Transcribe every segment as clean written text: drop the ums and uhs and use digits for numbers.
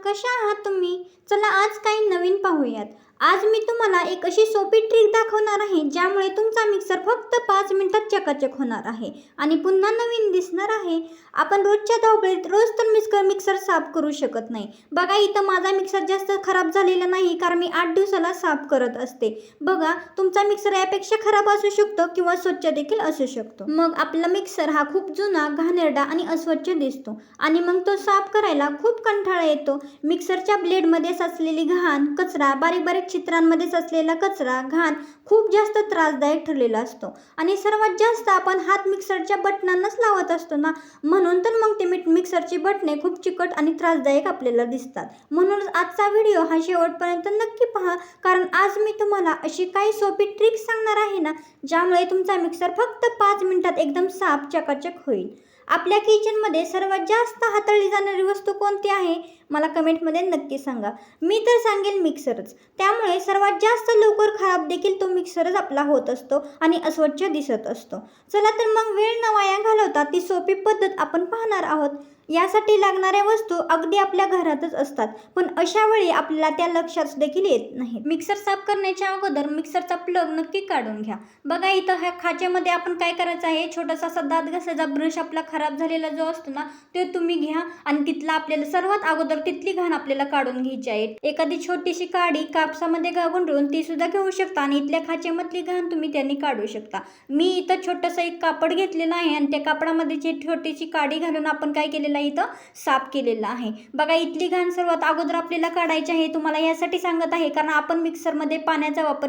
कशा आहात तुम्ही? चला आज काही नवीन पाहूयात. आज मी तुम्हाला एक अशी सोपी ट्रिक दाखवणार आहे ज्यामुळे तुमचा मिक्सर फक्त 5 मिनिटात चकाचक होणार आहे आणि पुन्हा नवीन दिसणार आहे. आपण रोजच्या धावपळीत रोज तर मिक्सर साफ करू शकत नाही. बघा इथं माझा मिक्सर जास्त खराब झालेला नाही कारण मी 8 दिवसाला साफ करत असते. बघा तुमचा मिक्सर यापेक्षा खराब असू शकतो किंवा स्वच्छ देखील असू शकतो. मग आपला मिक्सर हा खूप जुना, घाणेरडा आणि अस्वच्छ दिसतो आणि मग तो साफ करायला खूप कंटाळा येतो. मिक्सरच्या ब्लेडमध्ये साचलेली घाण, कचरा, बारीक बारीक चित्रांमध्ये असलेला कचरा, घाण खूप जास्त त्रासदायक ठरलेला असतो आणि सर्वात जास्त आपण हात मिक्सरच्या बटनांनाच लावत असतो ना, म्हणून तर मग ते मिक्सरची बटणे खूप चिकट आणि त्रासदायक आपल्याला दिसतात. म्हणूनच आजचा व्हिडिओ हा शेवटपर्यंत नक्की पहा, कारण आज मी तुम्हाला अशी काही सोपी ट्रिक सांगणार आहे ना ज्यामुळे तुमचा मिक्सर फक्त 5 मिनिटात एकदम साफ चकाचक होईल. आपल्या किचनमध्ये सर्वात जास्त हाताळली जाणारी वस्तू कोणती आहे? मला कमेंटमध्ये नक्की सांगा. मी तर सांगेल मिक्सरच. त्यामुळे सर्वात जास्त लवकर खराब देखील तो मिक्सरच आपला होत असतो आणि अस्वच्छ दिसत असतो. चला तर मग वेळ न वाया घालवता ती सोपी पद्धत आपण पाहणार आहोत. यासाठी लागणाऱ्या वस्तू अगदी आपल्या घरातच असतात, पण अशा वेळी आपल्याला त्या लक्षात देखील येत नाही. मिक्सर साफ करण्याच्या अगोदर मिक्सरचा प्लग नक्की काढून घ्या. बघा इथं ह्या खाच्यामध्ये आपण काय करायचं आहे, छोटासा असा दात घासायचा ब्रश आपला खराब झालेला जो असतो ना ते तुम्ही घ्या आणि तिथला आपल्याला सर्वात अगोदर तिथली घाण आपल्याला काढून घ्यायची आहे. एखादी छोटीशी काडी कापसामध्ये गुंडळून ती सुद्धा घेऊ शकता आणि इथल्या खाच्यामधली घाण तुम्ही त्यांनी काढू शकता. मी इथं छोटंसं एक कापड घेतलेलं आहे आणि त्या कापडामध्ये जी छोटीशी काडी घालून आपण काय केलेलं इथं साफ केलेलं आहे. बघा इथली घाण सर्वात अगोदर आपल्याला काढायची आहे. तुम्हाला यासाठी सांगत आहे कारण आपण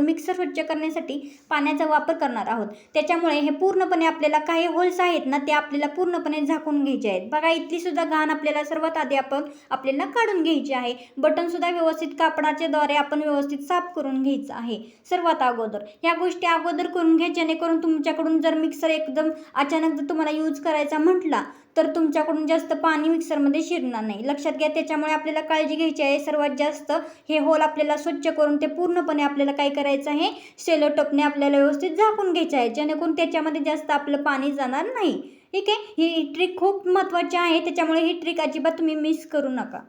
मिक्सर स्वच्छ करण्यासाठी पाण्याचा वापर करणार आहोत. त्याच्यामुळे हे पूर्णपणे आपल्याला काही होल्स आहेत ना ते आपल्याला पूर्णपणे झाकून घ्यायचे आहेत. बघा इथली सुद्धा घाण आपल्याला सर्वात आधी आपल्याला काढून घ्यायची आहे. बटन सुद्धा व्यवस्थित कापडाच्या द्वारे आपण व्यवस्थित साफ करून घ्यायचं आहे. सर्वात अगोदर ह्या गोष्टी अगोदर करून घ्या, जेणेकरून तुमच्याकडून जर मिक्सर एकदम अचानक जर तुम्हाला यूज करायचा म्हटला तर तुमच्याकडून जास्त पाणी मिक्सरमध्ये शिरणार नाही. लक्षात घ्या. त्याच्यामुळे आपल्याला काळजी घ्यायची आहे. सर्वात जास्त हे होल आपल्याला स्वच्छ करून ते पूर्णपणे आपल्याला काय करायचं आहे, सेलो टोपने आपल्याला व्यवस्थित झाकून घ्यायचे आहे, जेणेकरून त्याच्यामध्ये जास्त आपलं पाणी जाणार नाही. ठीक आहे. ही ट्रिक खूप महत्त्वाची आहे, त्याच्यामुळे ही ट्रिक अजिबात तुम्ही मिस करू नका,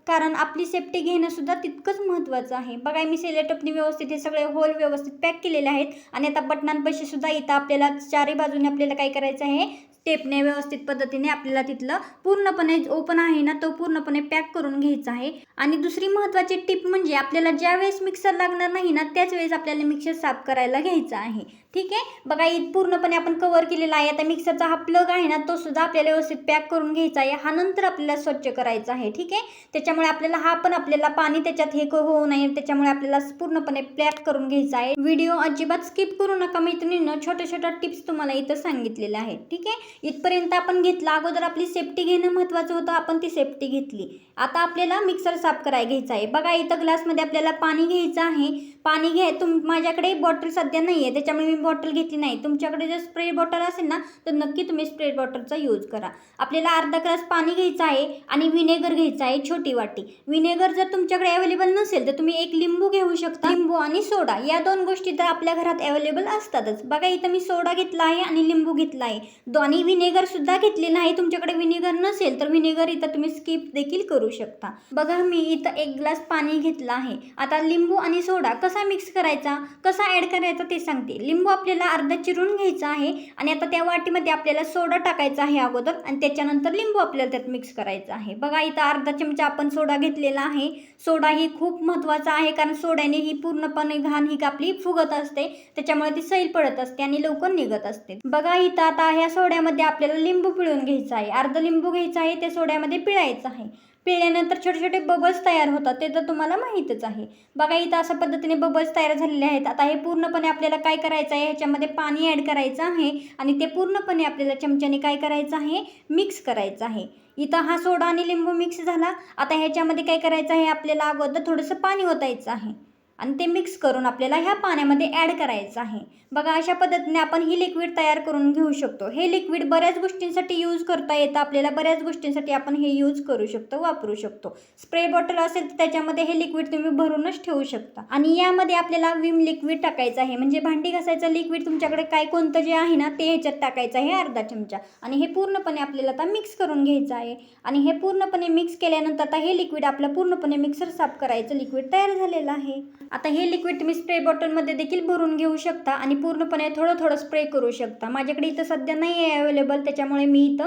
कारण आपली सेफ्टी घेणं सुद्धा तितकंच महत्त्वाचं आहे. बघा मी सेलो टोपने व्यवस्थित हे सगळे होल व्यवस्थित पॅक केलेले आहेत आणि आता बटनांपाशी सुद्धा इथं आपल्याला चारही बाजूने आपल्याला काय करायचं आहे, टेपने व्यवस्थित पद्धतीने आपल्याला तिथलं पूर्णपणे ओपन आहे ना तो पूर्णपणे पॅक करून घ्यायचा आहे. आणि दुसरी महत्त्वाची टिप म्हणजे आपल्याला ज्या वेळेस मिक्सर लागणार नाही ना त्याच वेळेस आपल्याला मिक्सर साफ करायला घ्यायचा आहे. ठीक आहे. बघा इथं पूर्णपणे आपण कव्हर केलेला आहे. आता मिक्सरचा हा प्लग आहे ना तो सुद्धा आपल्याला व्यवस्थित पॅक करून घ्यायचा आहे. हा नंतर आपल्याला स्वच्छ करायचा आहे. ठीक आहे. त्याच्यामुळे आपल्याला पाणी त्याच्यात हे होऊ नये, त्याच्यामुळे आपल्याला पूर्णपणे पॅक करून घ्यायचा आहे. व्हिडिओ अजिबात स्किप करू नका मैत्रिणींनो. छोट्या छोट्या टिप्स तुम्हाला इथं सांगितलेल्या आहेत. ठीक आहे. इथपर्यंत आपण घेतला. अगोदर आपली सेफ्टी घेणं महत्त्वाचं होतं, आपण ती सेफ्टी घेतली. आता आपल्याला मिक्सर साफ करायला घ्यायचा आहे. बघा इथं ग्लासमध्ये आपल्याला पाणी घ्यायचं आहे. पाणी माझ्याकडे बॉटल सध्या नाही आहे त्याच्यामुळे मी बॉटल घेतली नाही. तुमच्याकडे जर स्प्रे बॉटल असेल ना तर नक्की तुम्ही स्प्रे बॉटलचा यूज करा. आपल्याला अर्धा ग्लास पाणी घ्यायचं आहे आणि विनेगर घ्यायचं आहे, छोटी वाटी. विनेगर जर तुमच्याकडे अवेलेबल नसेल तर तुम्ही एक लिंबू घेऊ शकता. लिंबू आणि सोडा या दोन गोष्टी तर आपल्या घरात अवेलेबल असतातच. बघा इथं मी सोडा घेतला आहे आणि लिंबू घेतला आहे. दोन्ही विनेगर सुद्धा घेतलेलं आहे. तुमच्याकडे विनेगर नसेल तर विनेगर इथं तुम्ही स्किप देखील करू शकता. बघा मी इथं 1 ग्लास पाणी घेतलं आहे. आता लिंबू आणि सोडा कसा मिक्स करायचा, कसा ॲड करायचा ते सांगते. लिंबू आपल्याला अर्धा चिरून घ्यायचा आहे आणि आता त्या वाटीमध्ये आपल्याला सोडा टाकायचा आहे अगोदर आणि त्याच्यानंतर लिंबू आपल्याला त्यात मिक्स करायचं आहे. बघा इथं अर्धा चमचा आपण सोडा घेतलेला आहे. सोडा ही खूप महत्त्वाचा आहे कारण सोड्याने ही पूर्णपणे घाण ही आपली फुगत असते, त्याच्यामुळे ती सैल पडत असते आणि लवकर निघत असते. बघा इथं आता ह्या सोड्यामध्ये आपल्याला लिंबू पिळून घ्यायचा आहे. अर्धा लिंबू घ्यायचा आहे, त्या सोड्यामध्ये पिळायचं आहे. पिळल्यानंतर छोटे छोटे बबल्स तयार होतात, ते तर तुम्हाला माहीतच आहे. बघा इथं अशा पद्धतीने बबल्स तयार झालेले आहेत. आता हे पूर्णपणे आपल्याला काय करायचं आहे, ह्याच्यामध्ये पाणी ॲड करायचं आहे आणि ते पूर्णपणे आपल्याला चमच्याने काय करायचं आहे, मिक्स करायचं आहे. इथं हा सोडा आणि लिंबू मिक्स झाला. आता ह्याच्यामध्ये काय करायचं आहे, आपल्याला अगोदर थोडंसं पाणी ओतायचं आहे. आणि ते मिक्स करून आपल्याला ह्या पाण्यामध्ये ॲड करायचं आहे. बघा अशा पद्धतीने आपण ही लिक्विड तयार करून घेऊ शकतो. हे लिक्विड बऱ्याच गोष्टींसाठी यूज करता येतं आपल्याला, बऱ्याच गोष्टींसाठी आपण हे यूज करू शकतो, वापरू शकतो. स्प्रे बॉटल असेल तर त्याच्यामध्ये हे लिक्विड तुम्ही भरूनच ठेवू शकता. आणि यामध्ये आपल्याला विम लिक्विड टाकायचं आहे, म्हणजे भांडी घासायचं लिक्विड तुमच्याकडे काय कोणतं जे आहे ना ते ह्याच्यात टाकायचं आहे अर्धा चमचा. आणि हे पूर्णपणे आपल्याला आता मिक्स करून घ्यायचं आहे. आणि हे पूर्णपणे मिक्स केल्यानंतर आता हे लिक्विड आपलं पूर्णपणे मिक्सर साफ करायचं लिक्विड तयार झालेलं आहे. आता हे लिक्विड तुम्ही स्प्रे बॉटलमध्ये देखील भरून घेऊ शकता आणि पूर्णपणे थोडं थोडं स्प्रे करू शकता. माझ्याकडे इथं सध्या नाही आहे अवेलेबल, त्याच्यामुळे मी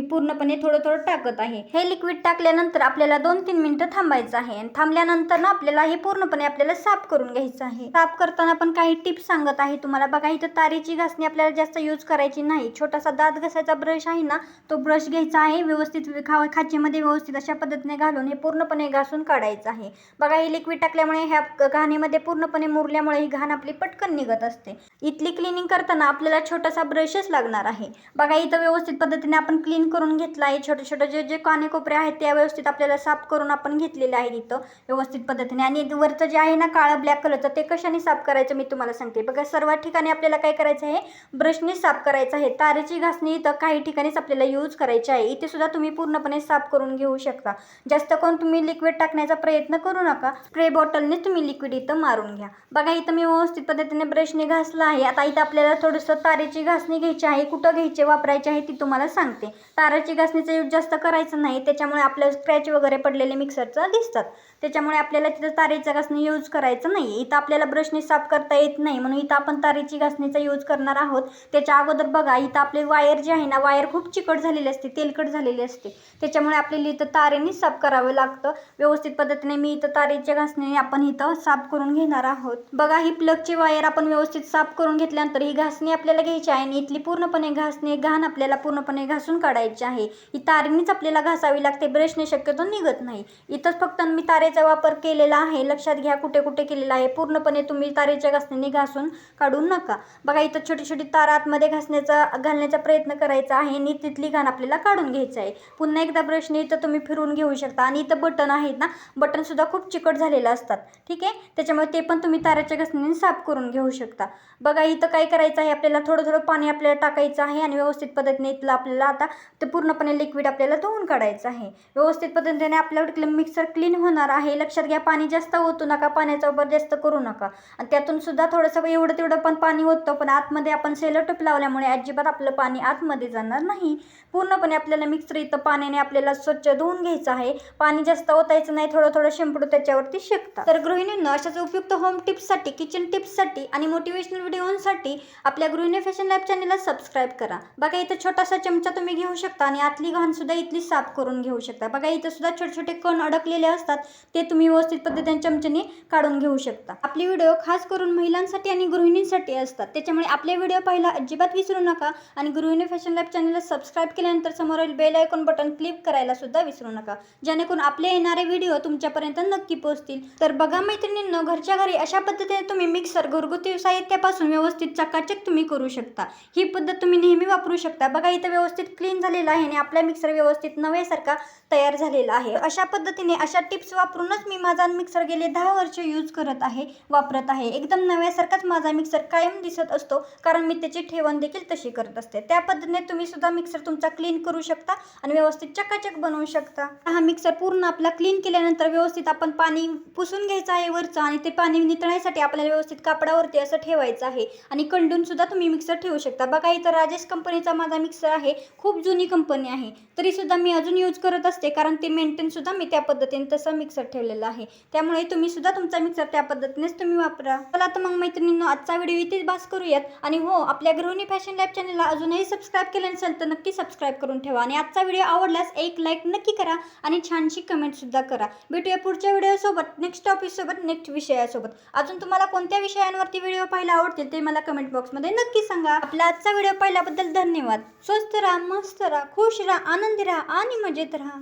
पूर्णपणे थोडं थोडं टाकत आहे. हे लिक्विड टाकल्यानंतर आपल्याला 2-3 मिनिटं थांबायचं आहे आणि थांबल्यानंतर ना आपल्याला हे पूर्णपणे आपल्याला साफ करून घ्यायचं आहे. साफ करताना पण काही टिप्स सांगत आहे तुम्हाला. बघा इथं तारेची घासणी आपल्याला जास्त यूज करायची नाही. छोटासा दात घासायचा ब्रश आहे ना तो ब्रश घ्यायचा आहे, व्यवस्थित खाचेमध्ये व्यवस्थित अशा पद्धतीने घालून हे पूर्णपणे घासून काढायचं आहे. बघा हे लिक्विड टाकल्यामुळे ह्या घाणीमध्ये पूर्णपणे मुरल्यामुळे ही घाण आपली पटकन निघत असते. इथली क्लिनिंग करताना आपल्याला छोटासा ब्रशच लागणार आहे. बघा इथं व्यवस्थित पद्धतीने आपण क्लीन करून घेतला आहे. छोटे छोटे जे कानेकोपरे आहेत त्या व्यवस्थित आपल्याला साफ करून आपण घेतलेले आहेत इथं व्यवस्थित पद्धतीने. आणि वरचं जे आहे ना काळं ब्लॅक कलरचं ते कशाने साफ करायचं मी तुम्हाला सांगते. बघा सर्व ठिकाणी आपल्याला काय करायचं आहे, ब्रशने साफ करायचं आहे. तारेची घासणी इथं काही ठिकाणीच आपल्याला यूज करायची आहे. इथे सुद्धा तुम्ही पूर्णपणे साफ करून घेऊ शकता. जास्त करून तुम्ही लिक्विड टाकण्याचा प्रयत्न करू नका, स्प्रे बॉटलने तुम्ही लिक्विड इथं मारून घ्या. बघा इथं मी व्यवस्थित पद्धतीने ब्रशने घासला आहे. आता इथं आपल्याला थोडंसं तारेची घासणी घ्यायची आहे. कुठं घ्यायचे वापरायचे आहे ती तुम्हाला सांगते. ताराची घासणीचा यूज जास्त करायचं नाही, त्याच्यामुळे आपल्याला स्क्रॅच वगैरे पडलेले मिक्सरचं दिसतात. त्याच्यामुळे आपल्याला तिथं तारेचा घासणी यूज करायचं नाही. इथं आपल्याला ब्रशने साफ करता येत नाही म्हणून इथं आपण तारेची घासणीचा यूज करणार आहोत. त्याच्या अगोदर बघा इथं आपली वायर जी आहे ना वायर खूप चिकट झालेली असते, तेलकट झालेली असते, त्याच्यामुळे आपल्याला इथं तारेने साफ करावं लागतं. व्यवस्थित पद्धतीने मी इथं तारेच्या घासणीने आपण इथं साफ करून घेणार आहोत. बघा ही प्लगची वायर आपण व्यवस्थित साफ करून घेतल्यानंतर ही घासणी आपल्याला घ्यायची आहे आणि इथली पूर्णपणे घासणी घाण आपल्याला पूर्णपणे घासून काढायची आहे. ही तारेनेच आपल्याला घासावी लागते, ब्रशने शक्यतो निघत नाही. इथंच फक्त मी तारेचा वापर केलेला आहे, लक्षात घ्या कुठे कुठे केलेला आहे. पूर्णपणे तुम्ही तारेच्या घासणीने घासून काढू नका. बघा इथं छोटी छोटी तार आतमध्ये घालण्याचा प्रयत्न करायचा आहे आणि तिथली घाण आपल्याला काढून घ्यायचं आहे. पुन्हा एकदा ब्रशने इथं तुम्ही फिरवून घेऊ शकता. आणि इथं बटन आहेत ना, बटन सुद्धा खूप चिकट झालेलं असतात, ठीक आहे, त्याच्यामुळे ते पण तुम्ही तारेच्या घासणीने साफ करून घेऊ शकता. बघा इथं काय करायचं आहे, आपल्याला थोडं थोडं पाणी आपल्याला टाकायचं आहे आणि व्यवस्थित पद्धतीने इथलं आपल्याला आता ते पूर्णपणे लिक्विड आपल्याला धुवून काढायचं आहे. व्यवस्थित पद्धतीने आपल्याला मिक्सर क्लीन होणार आहे. लक्षात घ्या पाणी जास्त ओतू नका, पाण्याचा वापर जास्त करू नका. आणि त्यातून सुद्धा थोडंसं एवढं तेवढं पण पाणी होतं, पण आतमध्ये आपण सेलो टेप लावल्यामुळे अजिबात आपलं पाणी आतमध्ये जाणार नाही. पूर्णपणे आपल्याला मिक्सर इथं पाण्याने आपल्याला स्वच्छ धुवून घ्यायचं आहे. पाणी जास्त ओतायचं नाही, थोडं थोडं शिंपडू त्याच्यावरती शेकता. तर गृहिणींनो अशाच उपयुक्त होम टिप्ससाठी, किचन टिप्ससाठी आणि मोटिवेशनल व्हिडिओसाठी आपल्या गृहिणी फॅशन लॅब चॅनलला सबस्क्राईब करा. बघा इथं छोटासा चमचा तुम्ही घेऊ शकता आणि आतली घाण सुद्धा इथली साफ करून घेऊ शकता. बघा इथं सुद्धा छोटे छोटे कण अडकलेले असतात, ते तुम्ही व्यवस्थित पद्धतीने चमच्याने काढून घेऊ शकता. आपले व्हिडिओ खास करून महिलांसाठी आणि गृहिणींसाठी असतात, त्याच्यामुळे आपले व्हिडिओ पाहायला अजिबात विसरू नका. आणि गृहिणी फॅशन लॅब चॅनलला सबस्क्राईब केल्यानंतर समोरील बेल आयकॉन बटन क्लिक करायला सुद्धा विसरू नका, जेणेकरून आपले येणारे व्हिडिओ तुमच्यापर्यंत नक्की पोहोचतील. तर बघा मैत्रिणींनो, घरच्या घरी अशा पद्धतीने तुम्ही मिक्सर घरगुती साहित्यापासून व्यवस्थित चकाचक तुम्ही करू शकता. ही पद्धत तुम्ही नेहमी वापरू शकता. बघा इथं व्यवस्थित क्लीन झालेला आहे आणि आपला मिक्सर व्यवस्थित नव्यासारखा तयार झालेला आहे. अशा पद्धतीने अशा टिप्स वापरूनच मी माझा मिक्सर गेले 10 वर्ष यूज करत आहे, वापरत आहे. एकदम नव्यासारखाच माझा मिक्सर कायम दिसत असतो, कारण मी त्याची ठेवण देखील तशी करत असते. त्या पद्धतीने तुम्ही सुद्धा मिक्सर तुमचा क्लीन करू शकता आणि व्यवस्थित चकाचक बनवू शकता. हा मिक्सर पूर्ण आपला क्लीन केल्यानंतर व्यवस्थित आपण पाणी पुसून घ्यायचं आहे वरचं आणि ते पाणी नितळण्यासाठी आपल्याला व्यवस्थित कापडावरती असं ठेवायचं आहे. आणि कंडून सुद्धा तुम्ही मिक्सर ठेवू शकता. बघा इथं राजेश कंपनीचा माझा मिक्सर आहे, खूप जुनी कंपनी आहे, तरी सुद्धा मी अजून यूज करत असते, कारण ते मेंटेन सुद्धा मी त्या पद्धतीने तसं मिक्सर ठेवलेलं आहे. त्यामुळे तुम्ही सुद्धा तुमचा मिक्सर त्या पद्धतीनेच तुम्ही वापरा. चला तर मग मैत्रिणींनो, आजचा व्हिडिओ इथेच बास करूयात. आणि हो, आपल्या गृहिणी फॅशन लॅब चॅनलला अजूनही सबस्क्राईब केलं नसेल तर नक्की सबस्क्राईब करून ठेवा. आणि आजचा व्हिडिओ आवडल्यास एक लाईक नक्की करा आणि छानशी कमेंट सुद्धा करा. भेटूया पुढच्या व्हिडिओसोबत, नेक्स्ट टॉपिकसोबत, नेक्स्ट विषयासोबत. अजून तुम्हाला कोणत्या विषयांवरती व्हिडिओ पाहायला आवडतील ते मला कमेंट बॉक्समध्ये नक्की सांगा. आपला आजचा व्हिडिओ पाहिल्याबद्दल धन्यवाद. स्वस्त राहा, मस्त राहा, खुश राहा, आनंदी राहा आणि मजेत राहा.